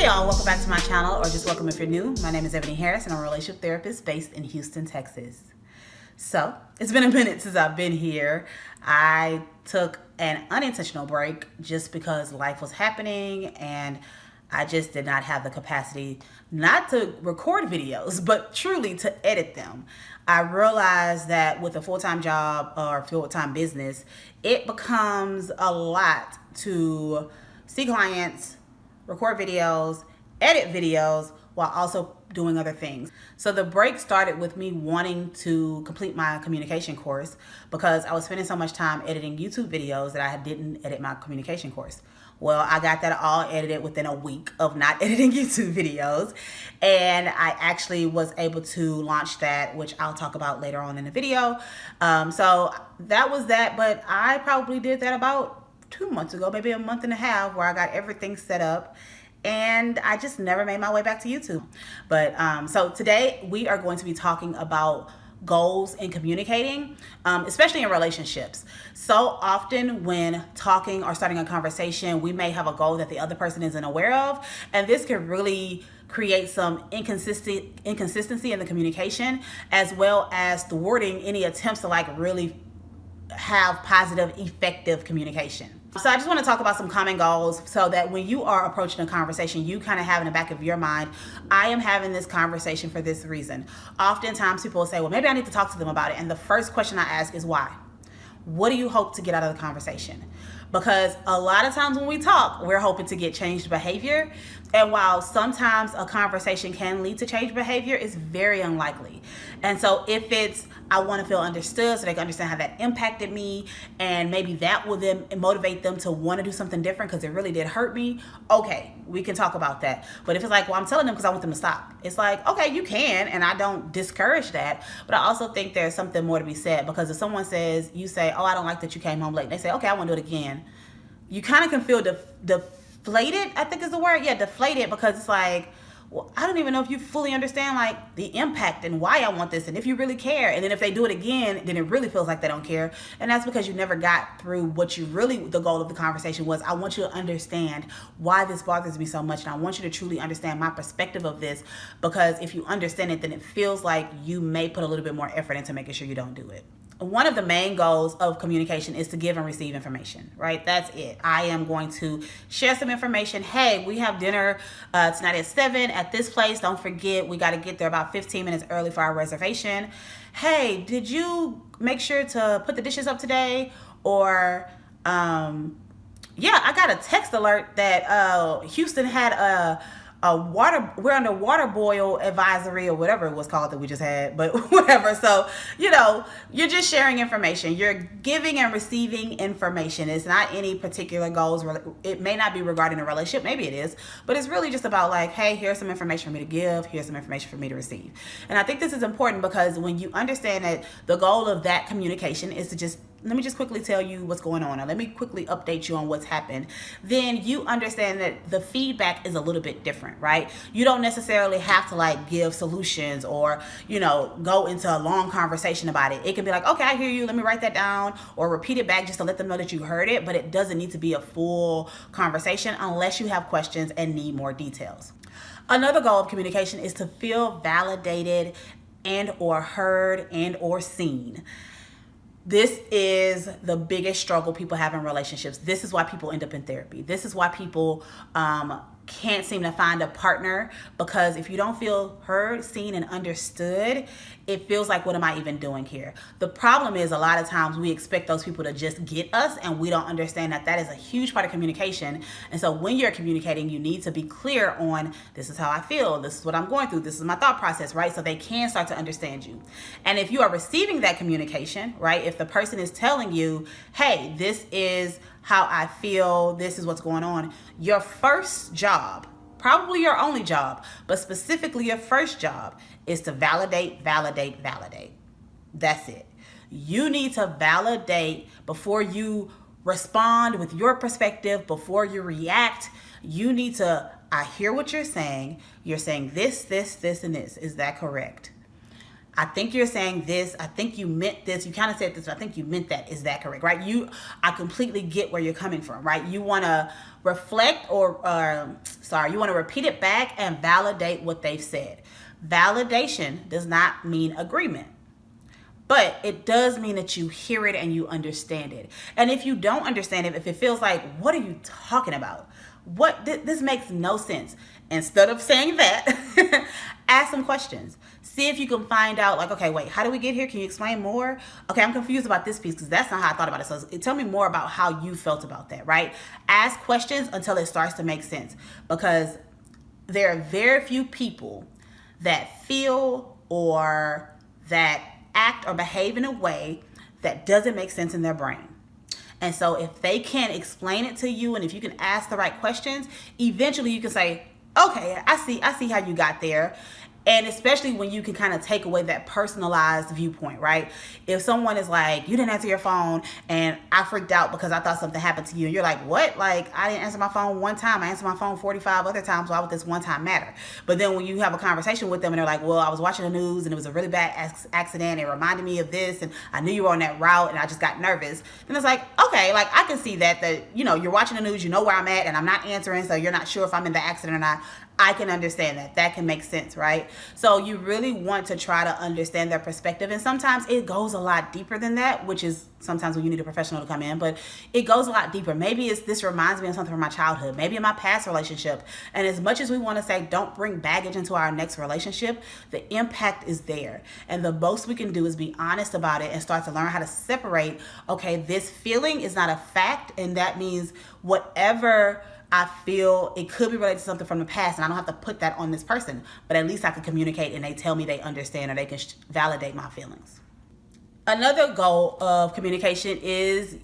y'all, welcome back to my channel, or just welcome if you're new. My name is Eboni Harris and I'm a relationship therapist based in Houston, Texas. So, it's been a minute since I've been here. I took an unintentional break just because life was happening and I just did not have the capacity not to record videos, but truly to edit them. I realized that with a full-time job or full-time business, it becomes a lot to see clients, record videos, edit videos, while also doing other things. So the break started with me wanting to complete my communication course because I was spending so much time editing YouTube videos that I didn't edit my communication course. Well, I got that all edited within a week of not editing YouTube videos. And I actually was able to launch that, which I'll talk about later on in the video. So that was that, but I probably did that about 2 months ago, maybe a month and a half, where I got everything set up and I just never made my way back to YouTube. But so today we are going to be talking about goals in communicating, especially in relationships. So often when talking or starting a conversation, we may have a goal that the other person isn't aware of, and this can really create some inconsistency in the communication, as well as thwarting any attempts to really have positive, effective communication. So I just want to talk about some common goals so that when you are approaching a conversation, you kind of have in the back of your mind, I am having this conversation for this reason. Oftentimes people will say, well, maybe I need to talk to them about it. And the first question I ask is why? What do you hope to get out of the conversation? Because a lot of times when we talk, we're hoping to get changed behavior. And while sometimes a conversation can lead to changed behavior, it's very unlikely. And so if it's, I want to feel understood so they can understand how that impacted me, and maybe that will then motivate them to want to do something different because it really did hurt me, okay, we can talk about that. But if it's like, well, I'm telling them because I want them to stop, it's like, okay, you can, and I don't discourage that, but I also think there's something more to be said, because if someone says, you say, oh, I don't like that you came home late, they say, okay, I want to do it again, you kind of can feel deflated, I think is the word. Yeah, deflated, because it's like, well, I don't even know if you fully understand the impact and why I want this, and if you really care. And then if they do it again, then it really feels like they don't care. And that's because you never got through what you really, the goal of the conversation was. I want you to understand why this bothers me so much, and I want you to truly understand my perspective of this, because if you understand it, then it feels like you may put a little bit more effort into making sure you don't do it. One of the main goals of communication is to give and receive information, right? That's it. I am going to share some information. Hey, we have dinner tonight at 7 at this place. Don't forget, we got to get there about 15 minutes early for our reservation. Hey, did you make sure to put the dishes up today? Or, yeah, I got a text alert that Houston had we're under water boil advisory, or whatever it was called that we just had, but whatever. So, you're just sharing information. You're giving and receiving information. It's not any particular goals. It may not be regarding a relationship. Maybe it is, but it's really just about hey, here's some information for me to give. Here's some information for me to receive. And I think this is important because when you understand that the goal of that communication is to let me just quickly tell you what's going on, or let me quickly update you on what's happened, then you understand that the feedback is a little bit different, right? You don't necessarily have to give solutions or, go into a long conversation about it. It can be okay, I hear you, let me write that down, or repeat it back just to let them know that you heard it, but it doesn't need to be a full conversation unless you have questions and need more details. Another goal of communication is to feel validated and or heard and or seen. This is the biggest struggle people have in relationships. This is why people end up in therapy. This is why people can't seem to find a partner, because if you don't feel heard, seen, and understood, it feels like, what am I even doing here? The problem is a lot of times we expect those people to just get us, and we don't understand that that is a huge part of communication. And so when you're communicating, you need to be clear on, this is how I feel, this is what I'm going through, this is my thought process, right? So they can start to understand you. And if you are receiving that communication, right, if the person is telling you, hey, this is how I feel, this is what's going on, your first job, probably your only job, but specifically your first job, is to validate. That's it. You need to validate before you respond with your perspective, before you react. You need to, I hear what you're saying. You're saying this, and this. Is that correct? I think you're saying this. I think you meant this. You kind of said this, but I think you meant that. Is that correct? Right? I completely get where you're coming from, right? You want to reflect you want to repeat it back and validate what they've said. Validation does not mean agreement. But it does mean that you hear it and you understand it. And if you don't understand it, if it feels like, what are you talking about? This makes no sense. Instead of saying that, ask some questions. See if you can find out, like, okay, wait, how did we get here? Can you explain more? Okay, I'm confused about this piece because that's not how I thought about it. So tell me more about how you felt about that, right? Ask questions until it starts to make sense, because there are very few people that feel or that act or behave in a way that doesn't make sense in their brain. And so if they can't explain it to you, and if you can ask the right questions, eventually you can say, okay, I see how you got there. And especially when you can kind of take away that personalized viewpoint, right? If someone is like, you didn't answer your phone and I freaked out because I thought something happened to you. And you're like, what? Like, I didn't answer my phone one time. I answered my phone 45 other times. Why would this one time matter? But then when you have a conversation with them and they're like, well, I was watching the news and it was a really bad accident. It reminded me of this. And I knew you were on that route and I just got nervous. Then it's like, okay, like I can see that, you're watching the news, you know where I'm at and I'm not answering. So you're not sure if I'm in the accident or not. I can understand that. That can make sense, right? So you really want to try to understand their perspective. And sometimes it goes a lot deeper than that, which is sometimes when you need a professional to come in, but it goes a lot deeper. Maybe this reminds me of something from my childhood, maybe in my past relationship. And as much as we want to say, don't bring baggage into our next relationship, the impact is there. And the most we can do is be honest about it and start to learn how to separate, okay, this feeling is not a fact. And that means whatever I feel, it could be related to something from the past, and I don't have to put that on this person, but at least I can communicate and they tell me they understand, or they can validate my feelings. Another goal of communication is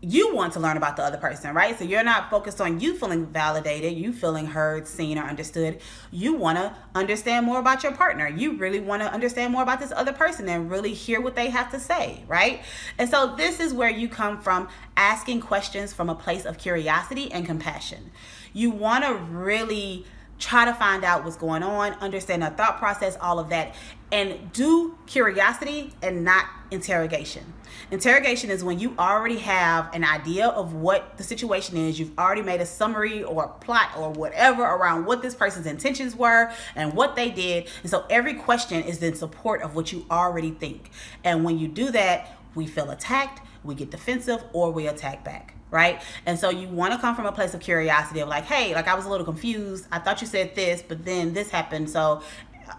you want to learn about the other person, right? So you're not focused on you feeling validated, you feeling heard, seen, or understood. You want to understand more about your partner. You really want to understand more about this other person and really hear what they have to say, right? And so this is where you come from, asking questions from a place of curiosity and compassion. You want to really try to find out what's going on, understand their thought process, all of that, and do curiosity and not interrogation. Interrogation is when you already have an idea of what the situation is. You've already made a summary or a plot or whatever around what this person's intentions were and what they did. And so every question is in support of what you already think. And when you do that, we feel attacked, we get defensive, or we attack back. Right? And so you want to come from a place of curiosity of like, hey, like I was a little confused. I thought you said this, but then this happened. So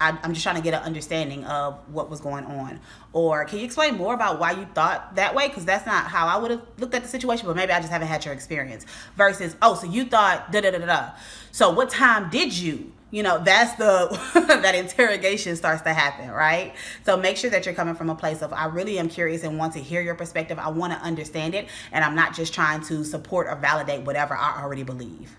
I'm just trying to get an understanding of what was going on. Or can you explain more about why you thought that way? Because that's not how I would have looked at the situation, but maybe I just haven't had your experience. Versus, oh, so you thought da-da-da-da-da. So what time did you? That's that interrogation starts to happen, right? So make sure that you're coming from a place of, I really am curious and want to hear your perspective. I want to understand it. And I'm not just trying to support or validate whatever I already believe.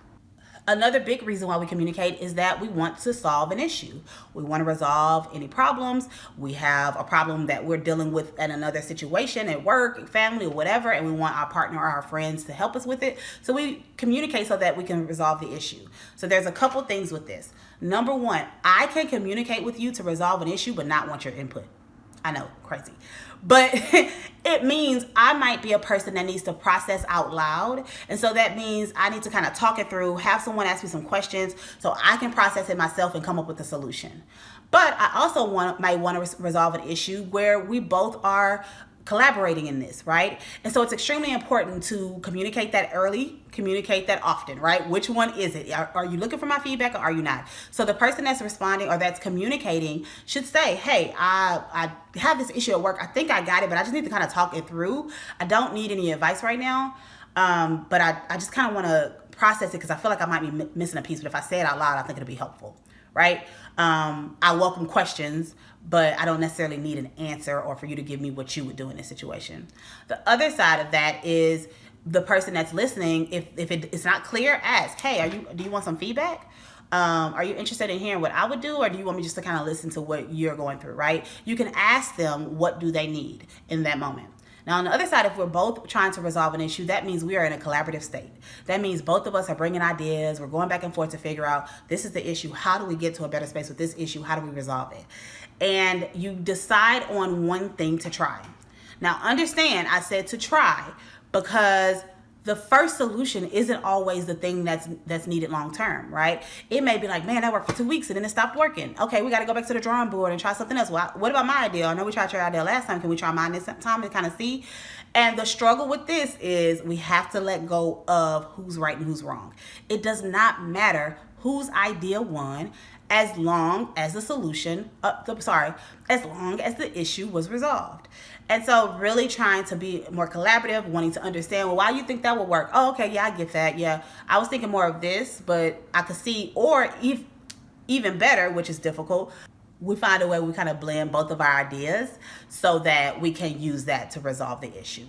Another big reason why we communicate is that we want to solve an issue. We want to resolve any problems. We have a problem that we're dealing with in another situation at work, family, or whatever, and we want our partner or our friends to help us with it. So we communicate so that we can resolve the issue. So there's a couple things with this. Number one, I can communicate with you to resolve an issue, but not want your input. I know, crazy. But it means I might be a person that needs to process out loud. And so that means I need to kind of talk it through, have someone ask me some questions so I can process it myself and come up with a solution. But I also might want to resolve an issue where we both are collaborating in this, right? And so it's extremely important to communicate that early, communicate that often, right? Which one is it? Are you looking for my feedback or are you not? So the person that's responding or that's communicating should say, hey, I have this issue at work. I think I got it, but I just need to kind of talk it through. I don't need any advice right now. But I just kind of want to process it because I feel like I might be missing a piece. But if I say it out loud, I think it'll be helpful, right? I welcome questions, but I don't necessarily need an answer or for you to give me what you would do in this situation. The other side of that is the person that's listening. If it's not clear, ask, hey, do you want some feedback? Are you interested in hearing what I would do, or do you want me just to kind of listen to what you're going through, right? You can ask them, what do they need in that moment? Now, on the other side, if we're both trying to resolve an issue, that means we are in a collaborative state. That means both of us are bringing ideas. We're going back and forth to figure out, this is the issue. How do we get to a better space with this issue? How do we resolve it? And you decide on one thing to try. Now, understand, I said to try because the first solution isn't always the thing that's needed long term, right? It may be like, man, that worked for 2 weeks and then it stopped working. Okay, we got to go back to the drawing board and try something else. Well, what about my idea? I know we tried your idea last time. Can we try mine this time and kind of see? And the struggle with this is we have to let go of who's right and who's wrong. It does not matter whose idea won as long as the solution, as long as the issue was resolved. And so really trying to be more collaborative, wanting to understand, well, why do you think that would work? Oh, okay, yeah, I get that. Yeah, I was thinking more of this, but I could see, or even better, which is difficult, we find a way we kind of blend both of our ideas so that we can use that to resolve the issue.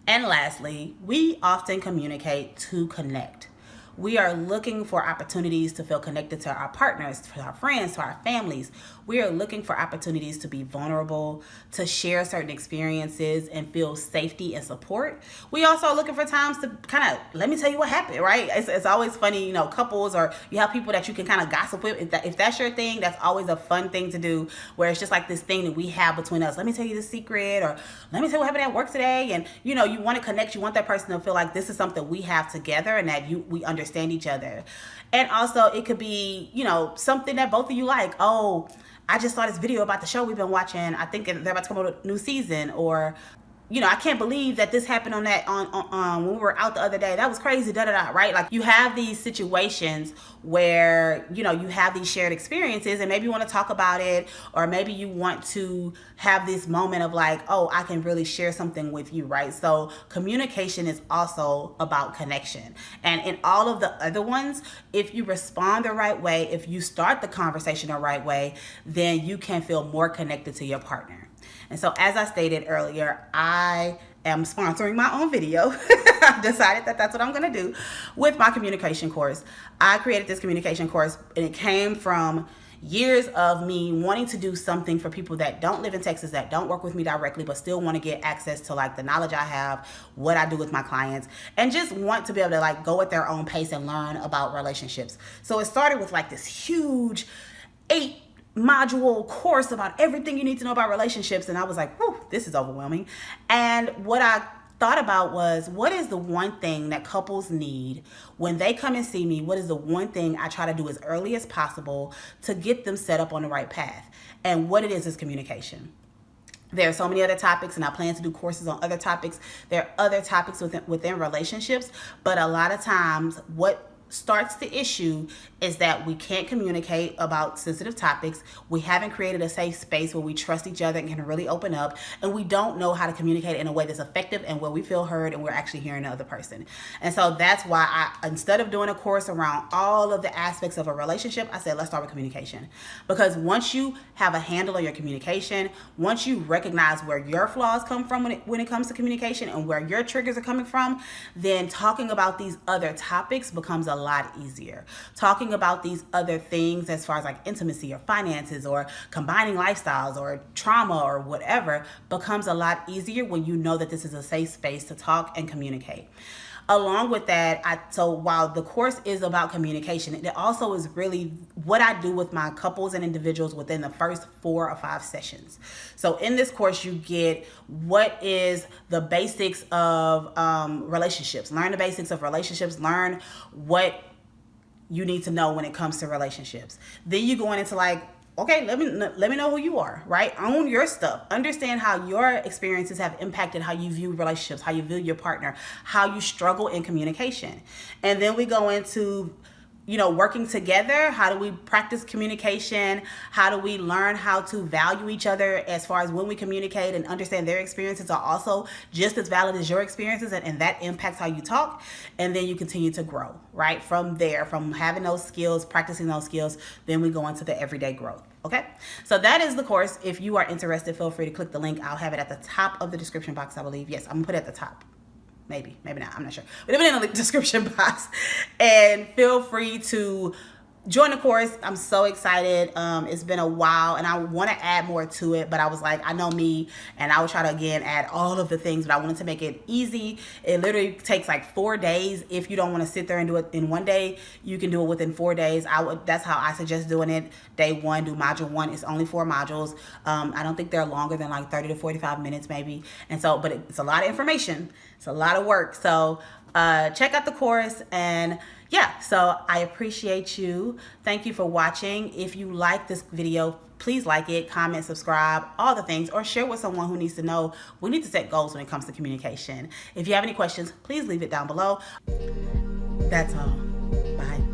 And lastly, we often communicate to connect. We are looking for opportunities to feel connected to our partners, to our friends, to our families. We are looking for opportunities to be vulnerable, to share certain experiences and feel safety and support. We also are looking for times to kind of, let me tell you what happened, right? It's always funny, couples, or you have people that you can kind of gossip with. If that's your thing, that's always a fun thing to do, where it's just like this thing that we have between us. Let me tell you the secret, or let me tell you what happened at work today. And, you want to connect. You want that person to feel like this is something we have together and that we understand each other. And also it could be, something that both of you like. Oh, I just saw this video about the show we've been watching. I think they're about to come out with a new season. Or, I can't believe that this happened on when we were out the other day. That was crazy, right? Like, you have these situations where, you have these shared experiences and maybe you want to talk about it, or maybe you want to have this moment of like, oh, I can really share something with you, right? So communication is also about connection. And in all of the other ones, if you respond the right way, if you start the conversation the right way, then you can feel more connected to your partner. And so, as I stated earlier, I am sponsoring my own video. I've decided that that's what I'm going to do with my communication course. I created this communication course, and it came from years of me wanting to do something for people that don't live in Texas, that don't work with me directly, but still want to get access to like the knowledge I have, what I do with my clients, and just want to be able to like go at their own pace and learn about relationships. So it started with like this huge 8-module course about everything you need to know about relationships. And I was like, whew, this is overwhelming. And what I thought about was, what is the one thing that couples need when they come and see me? What is the one thing I try to do as early as possible to get them set up on the right path? And what it is communication. There are so many other topics, and I plan to do courses on other topics. There are other topics within relationships, but a lot of times what starts the issue is that we can't communicate about sensitive topics. We haven't created a safe space where we trust each other and can really open up, and we don't know how to communicate in a way that's effective and where we feel heard and we're actually hearing the other person. And so that's why instead of doing a course around all of the aspects of a relationship, I said, let's start with communication. Because once you have a handle on your communication, once you recognize where your flaws come from when it comes to communication and where your triggers are coming from, then talking about these other topics becomes a lot easier. Talking about these other things as far as like intimacy or finances or combining lifestyles or trauma or whatever becomes a lot easier when you know that this is a safe space to talk and communicate. Along with that, so while the course is about communication, it also is really what I do with my couples and individuals within the first 4 or 5 sessions. So in this course, you get what is the basics of relationships. Learn the basics of relationships. Learn what you need to know when it comes to relationships. Then you go into like, okay, let me know who you are, right? Own your stuff. Understand how your experiences have impacted how you view relationships, how you view your partner, how you struggle in communication. And then we go into, working together. How do we practice communication? How do we learn how to value each other as far as when we communicate and understand their experiences are also just as valid as your experiences, and that impacts how you talk. And then you continue to grow, right? From there, from having those skills, practicing those skills, then we go into the everyday growth. Okay, so that is the course. If you are interested, feel free to click the link. I'll have it at the top of the description box, I believe. Yes, I'm gonna put it at the top. Maybe not, I'm not sure. But it'll be in the description box. And feel free to join the course. I'm so excited. It's been a while and I want to add more to it, but I was like, I know me, and I will try to again add all of the things, but I wanted to make it easy. It literally takes like 4 days. If you don't want to sit there and do it in one day, you can do it within 4 days. That's how I suggest doing it. Day 1, do module 1. It's only 4 modules. I don't think they're longer than like 30 to 45 minutes maybe. And so, but it's a lot of information. It's a lot of work. So check out the course. And yeah, so I appreciate you. Thank you for watching. If you like this video, please like it, comment, subscribe, all the things, or share with someone who needs to know. We need to set goals when it comes to communication. If you have any questions, please leave it down below. That's all. Bye.